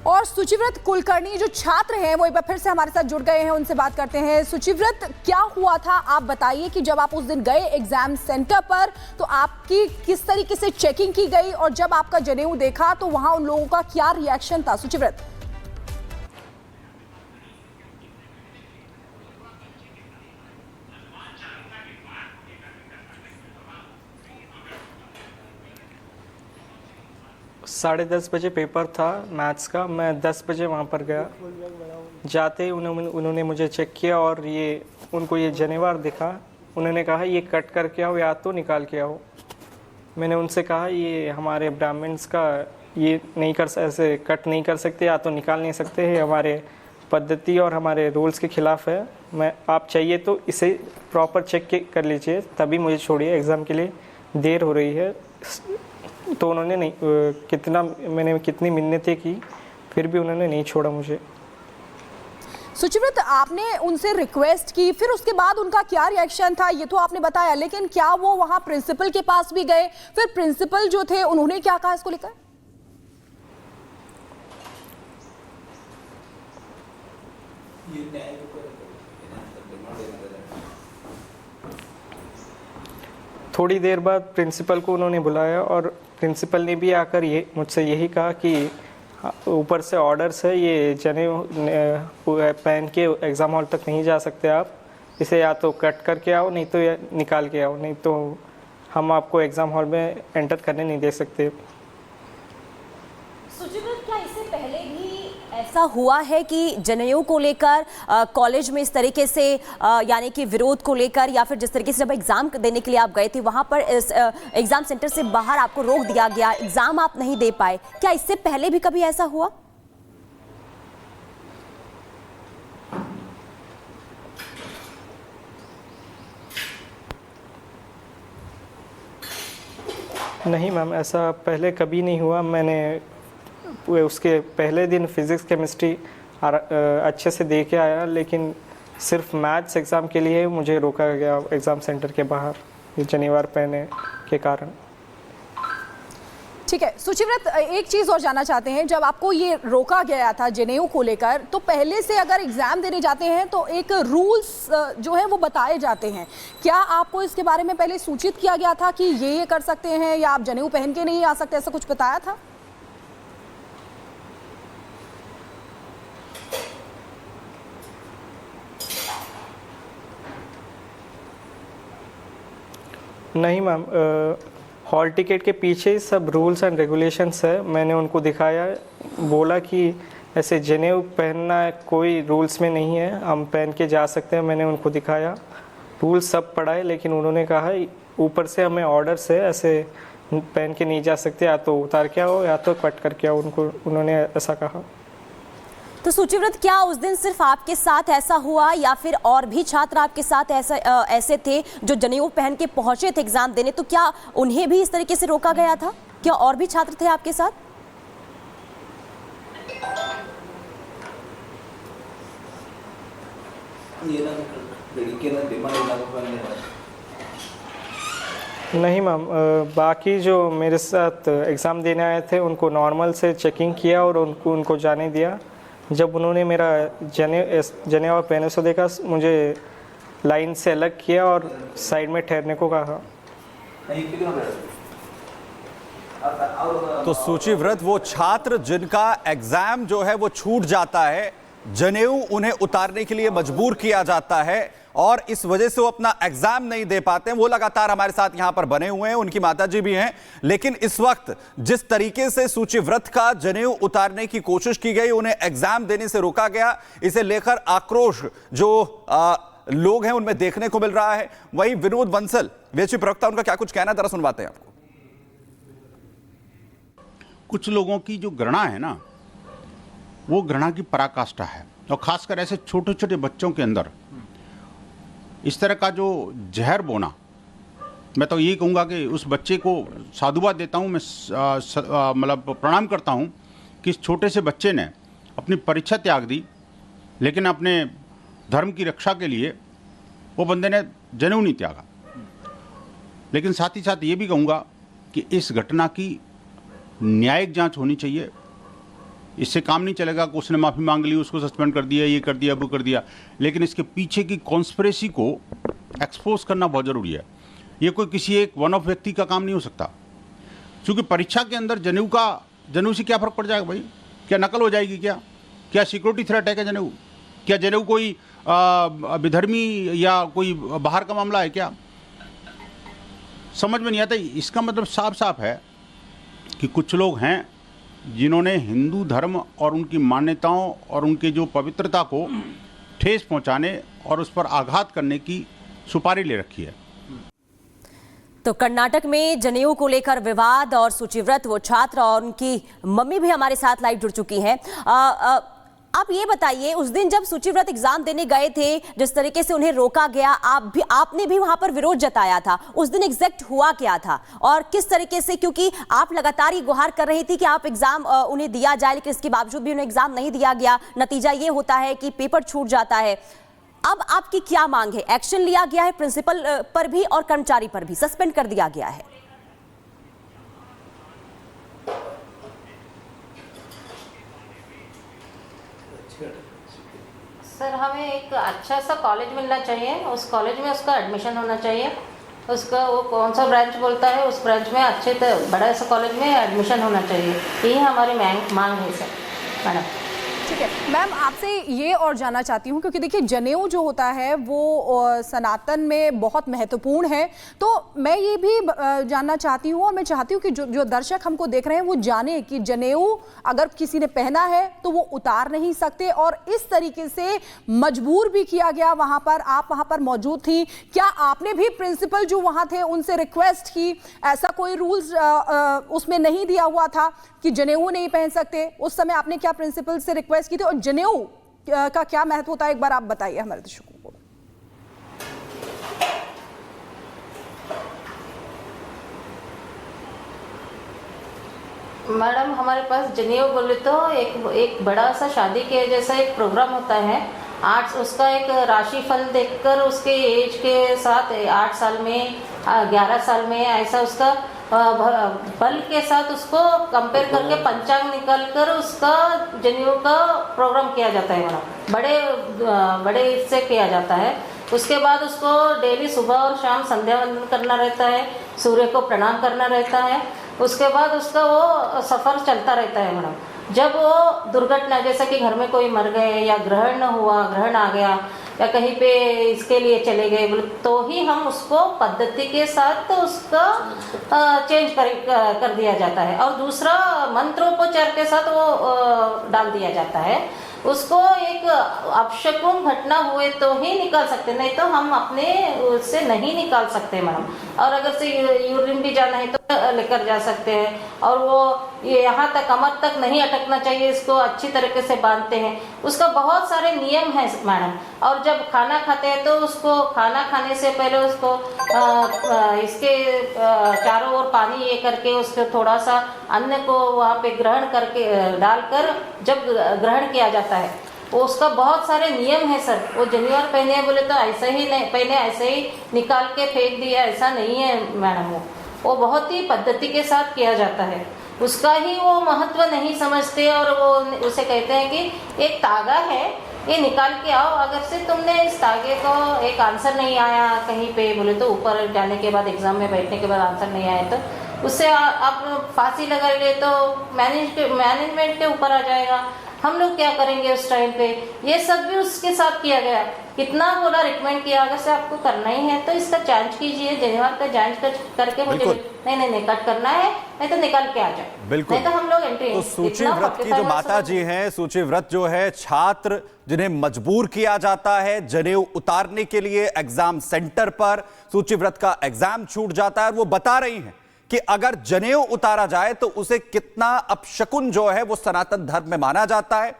और सुचिव्रत कुलकर्णी जो छात्र हैं वो एक बार फिर से हमारे साथ जुड़ गए हैं, उनसे बात करते हैं। सुचिव्रत, क्या हुआ था आप बताइए कि जब आप उस दिन गए एग्जाम सेंटर पर तो आपकी किस तरीके से चेकिंग की गई और जब आपका जनेऊ देखा तो वहां उन लोगों का क्या रिएक्शन था? सुचिव्रत। साढ़े 10 बजे पेपर था मैथ्स का। मैं 10 बजे वहाँ पर गया। जाते ही उन्होंने मुझे चेक किया और उनको ये जनेवार दिखा। उन्होंने कहा ये कट करके आओ या तो निकाल के आओ। मैंने उनसे कहा ये हमारे ब्राह्मण्स का ये नहीं ऐसे कट नहीं कर सकते या तो निकाल नहीं सकते हैं, हमारे पद्धति और हमारे रूल्स के ख़िलाफ़ है। आप चाहिए तो इसे प्रॉपर चेक कर लीजिए तभी मुझे छोड़िए, एग्ज़ाम के लिए देर हो रही है। तो उन्होंने नहीं मैंने कितनी मिन्नतें की फिर भी उन्होंने नहीं छोड़ा मुझे। सुचिव्रत, आपने उनसे रिक्वेस्ट की, फिर उसके बाद उनका क्या रिएक्शन था ये तो आपने बताया, लेकिन क्या वो वहां प्रिंसिपल के पास भी गए? फिर प्रिंसिपल जो थे उन्होंने क्या कहा इसको लेकर? थोड़ी देर बाद प्रिंसिपल को उन्होंने बुलाया और प्रिंसिपल ने भी आकर मुझसे यही कहा कि ऊपर से ऑर्डर्स है, ये जनेऊ पहन के एग्ज़ाम हॉल तक नहीं जा सकते आप, इसे या तो कट करके आओ नहीं तो या निकाल के आओ, नहीं तो हम आपको एग्ज़ाम हॉल में एंटर करने नहीं दे सकते। सुचिव्रत, क्या इससे पहले भी ऐसा हुआ है कि जनेऊ को लेकर कॉलेज में इस तरीके से यानी कि विरोध को लेकर या फिर जिस तरीके से जब एग्जाम देने के लिए आप गए थे वहां पर एग्जाम सेंटर से बाहर आपको रोक दिया गया, एग्जाम आप नहीं दे पाए, क्या इससे पहले भी कभी ऐसा हुआ? नहीं मैम, ऐसा पहले कभी नहीं हुआ। मैंने उसके पहले दिन फिज़िक्स केमिस्ट्री अच्छे से दे के आया, लेकिन सिर्फ मैथ्स एग्ज़ाम के लिए मुझे रोका गया एग्ज़ाम सेंटर के बाहर ये जनेवार पहने के कारण। ठीक है सुचिव्रत, एक चीज़ और जानना चाहते हैं, जब आपको ये रोका गया था जनेऊ को लेकर तो पहले से अगर एग्ज़ाम देने जाते हैं तो एक रूल्स जो है वो बताए जाते हैं, क्या आपको इसके बारे में पहले सूचित किया गया था कि ये कर सकते हैं या आप जनेऊ पहन के नहीं आ सकते, ऐसा कुछ बताया था? नहीं मैम, हॉल टिकट के पीछे ही सब रूल्स एंड रेगुलेशंस है। मैंने उनको दिखाया, बोला कि ऐसे जनेऊ पहनना कोई रूल्स में नहीं है, हम पहन के जा सकते हैं। मैंने उनको दिखाया, रूल्स सब पढ़ाए, लेकिन उन्होंने कहा ऊपर से हमें ऑर्डर्स है, ऐसे पहन के नहीं जा सकते, या तो उतार के आओ या तो कट करके आओ, उन्होंने ऐसा कहा। तो सुचिव्रत, क्या उस दिन सिर्फ आपके साथ ऐसा हुआ या फिर और भी छात्र आपके साथ ऐसे थे जो जनेऊ पहन के पहुंचे थे एग्जाम देने, तो क्या उन्हें भी इस तरीके से रोका गया था? क्या और भी छात्र थे आपके साथ? नहीं मैम, बाकी जो मेरे साथ एग्ज़ाम देने आए थे उनको नॉर्मल से चेकिंग किया और उनको जाने दिया। जब उन्होंने मेरा जनेवा पहने से देखा, मुझे लाइन से अलग किया और साइड में ठहरने को कहा। तो सुचिव्रत, वो छात्र जिनका एग्जाम जो है वो छूट जाता है, जनेऊ उन्हें उतारने के लिए मजबूर किया जाता है और इस वजह से वो अपना एग्जाम नहीं दे पाते हैं, वो लगातार हमारे साथ यहां पर बने हुए हैं, उनकी माताजी भी हैं। लेकिन इस वक्त जिस तरीके से सुचिव्रत का जनेऊ उतारने की कोशिश की गई, उन्हें एग्जाम देने से रोका गया, इसे लेकर आक्रोश जो लोग हैं उनमें देखने को मिल रहा है। वहीं विनोद बंसल, वीएचपी प्रवक्ता, उनका क्या कुछ कहना है, जरा सुनवाते हैं आपको। कुछ लोगों की जो घृणा है ना, वो घृणा की पराकाष्ठा है, और खासकर ऐसे छोटे छोटे बच्चों के अंदर इस तरह का जो जहर बोना, मैं तो यही कहूँगा कि उस बच्चे को साधुवाद देता हूँ, मैं मतलब प्रणाम करता हूँ कि इस छोटे से बच्चे ने अपनी परीक्षा त्याग दी, लेकिन अपने धर्म की रक्षा के लिए वो बंदे ने जनेऊ नहीं त्यागा। लेकिन साथ ही साथ ये भी कहूँगा कि इस घटना की न्यायिक जांच होनी चाहिए, इससे काम नहीं चलेगा कि उसने माफ़ी मांग ली, उसको सस्पेंड कर दिया, ये कर दिया, वो कर दिया। लेकिन इसके पीछे की कॉन्स्पिरेसी को एक्सपोज करना बहुत ज़रूरी है। ये कोई किसी एक वन ऑफ व्यक्ति का काम नहीं हो सकता, क्योंकि परीक्षा के अंदर जनेऊ से क्या फ़र्क पड़ जाएगा भाई? क्या नकल हो जाएगी? क्या सिक्योरिटी थ्रेट है क्या जनेऊ? क्या जनेऊ कोई विधर्मी या कोई बाहर का मामला है क्या? समझ में नहीं आता। इसका मतलब साफ साफ है कि कुछ लोग हैं जिन्होंने हिंदू धर्म और उनकी मान्यताओं और उनके जो पवित्रता को ठेस पहुंचाने और उस पर आघात करने की सुपारी ले रखी है। तो कर्नाटक में जनेऊ को लेकर विवाद और सूचीव्रत वो छात्र और उनकी मम्मी भी हमारे साथ लाइव जुड़ चुकी हैं। आप ये बताइए, उस दिन जब सूचीव्रत एग्जाम देने गए थे, जिस तरीके से उन्हें रोका गया, आपने भी वहां पर विरोध जताया था। उस दिन एग्जैक्ट हुआ क्या था और किस तरीके से, क्योंकि आप लगातार ये गुहार कर रही थी कि आप एग्जाम उन्हें दिया जाए, लेकिन इसके बावजूद भी उन्हें एग्जाम नहीं दिया गया। नतीजा ये होता है कि पेपर छूट जाता है। अब आपकी क्या मांग है? एक्शन लिया गया है प्रिंसिपल पर भी और कर्मचारी पर भी, सस्पेंड कर दिया गया है। सर, हमें एक अच्छा सा कॉलेज मिलना चाहिए, उस कॉलेज में उसका एडमिशन होना चाहिए। उसका वो कौन सा ब्रांच बोलता है, उस ब्रांच में अच्छे बड़ा सा कॉलेज में एडमिशन होना चाहिए। यही हमारी मांग है सर मैडम। ठीक है मैम, आपसे ये और जानना चाहती हूँ, क्योंकि देखिए जनेऊ जो होता है वो सनातन में बहुत महत्वपूर्ण है, तो मैं ये भी जानना चाहती हूँ और मैं चाहती हूँ कि जो दर्शक हमको देख रहे हैं वो जाने कि जनेऊ अगर किसी ने पहना है तो वो उतार नहीं सकते, और इस तरीके से मजबूर भी किया गया वहाँ पर। आप वहाँ पर मौजूद थी, क्या आपने भी प्रिंसिपल जो वहाँ थे उनसे रिक्वेस्ट की? ऐसा कोई रूल्स उसमें नहीं दिया हुआ था कि जनेऊ नहीं पहन सकते? उस समय आपने क्या प्रिंसिपल से रिक्वेस्ट की थी, और जनेऊ का क्या महत्व होता है, एक बार आप बताइए हमारे दर्शकों को। मैडम, हमारे पास जनेऊ बोले तो एक बड़ा सा शादी के जैसा एक प्रोग्राम होता है। उसका एक राशिफल देखकर उसके एज के साथ 8 साल में 11 साल में ऐसा उसका बल के साथ उसको कंपेयर करके पंचांग निकाल कर उसका जनेऊ का प्रोग्राम किया जाता है मैडम। बड़े इससे किया जाता है। उसके बाद उसको डेली सुबह और शाम संध्या वंदन करना रहता है, सूर्य को प्रणाम करना रहता है। उसके बाद उसका वो सफ़र चलता रहता है मैडम। जब वो दुर्घटना, जैसे कि घर में कोई मर गए या ग्रहण आ गया या कहीं पे इसके लिए चले गए, तो ही हम उसको पद्धति के साथ उसका चेंज कर दिया जाता है, और दूसरा मंत्रोपचार के साथ वो डाल दिया जाता है। उसको एक अपशकुन घटना हुए तो ही निकाल सकते, नहीं तो हम अपने उससे नहीं निकाल सकते मैडम। और अगर से यूरिन भी जाना है तो लेकर जा सकते हैं, और वो ये यहाँ तक कमर तक नहीं अटकना चाहिए, इसको अच्छी तरीके से बांधते हैं। उसका बहुत सारे नियम हैं मैडम। और जब खाना खाते हैं तो उसको खाना खाने से पहले उसको इसके चारों ओर पानी ये करके उसको थोड़ा सा अन्न को वहाँ पे ग्रहण करके डालकर जब ग्रहण किया जाता है, उसका बहुत सारे नियम है सर। वो जनेऊ पहने बोले तो ऐसे ही नहीं पहने, ऐसे ही निकाल के फेंक दिया, ऐसा नहीं है मैडम। वो बहुत ही पद्धति के साथ किया जाता है। उसका ही वो महत्व नहीं समझते, और वो उसे कहते हैं कि एक तागा है, ये निकाल के आओ। अगर से तुमने इस तागे को एक आंसर नहीं आया कहीं पे बोले तो, ऊपर जाने के बाद एग्जाम में बैठने के बाद आंसर नहीं आया तो उससे आप फांसी लगा ले तो मैनेजमेंट के ऊपर आ जाएगा। हम लोग क्या करेंगे उस टाइम पे? ये सब भी उसके साथ किया गया। कितना बोला, रिकमेंड किया, अगर से आपको करना ही है तो इसका जांच कीजिए, जनेऊ का जांच करके मुझे नहीं कट करना है, नहीं तो निकाल के आ जाओ। बिल्कुल, नहीं तो हम लोग एंट्री। तो सूचीव्रत की जो माता जी हैं, सूचीव्रत जो है छात्र जिन्हें मजबूर किया जाता है जनेऊ उतारने के लिए एग्जाम सेंटर पर, सूचीव्रत का एग्जाम छूट जाता है, और वो बता रही हैं कि अगर जनेऊ उतारा जाए तो उसे कितना अपशकुन जो है वो सनातन धर्म में माना जाता है।